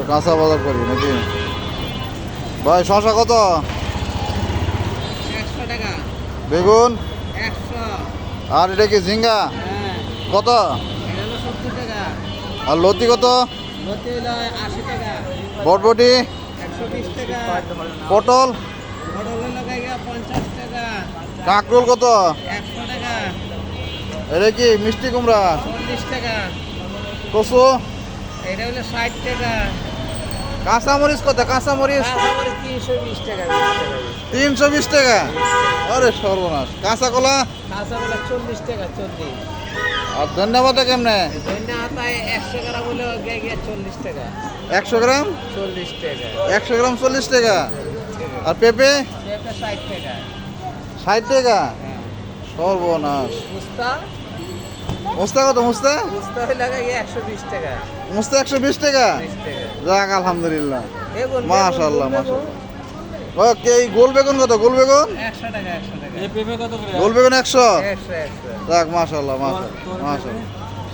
কাঁচা বাজার করি নাকি ভাই? শশা কত? 100 টাকা। বেগুন? 100। আর এটা কি ঝিঙ্গা হ্যাঁ, কত? এটা হলো 70 টাকা। আর লতি কত? লতি হলো 80 টাকা। বটবটি? 120 টাকা। পটল? পটল হলো গাইয়া 50 টাকা। কাঁকরোল কত? 100 টাকা। এটা কি মিষ্টি কুমড়া? 40 টাকা। কচু? এটা হলো 60 টাকা। কাঁচামরিচ কত? কাঁচামরিচ? তারপরে 320 টাকা। 320 টাকা? আরে সর্বনাশ। কাঁচা কলা? কাঁচাগুলো 40 টাকা। 40। আর ধন্যবাদটা কেমনে? ধন্যবাদ 100 গ্রাম হলো গাইয়া 40 টাকা। 100 গ্রাম? 40 টাকা। 100 গ্রাম 40 টাকা। আর পেঁপে? পেঁপে 60 টাকা। 60 টাকা? হ্যাঁ। সর্বনাশ। মুস্তা? মুস্তা কত? মুস্তা? মুস্তা হলো গাইয়া 120 টাকা। মুস্তা 120 টাকা? 20 টাকা। যাক আলহামদুলিল্লাহ। বেগুন? মাশাআল্লাহ বেগুন? মাশাআল্লাহ। ওকে, এই গোল বেগুন কত? গোল বেগুন? 100 টাকা। 100 টাকা। গোল বেগুন 100? 100। যাক মাশাআল্লাহ মাশাআল্লাহ মাশাআল্লাহ।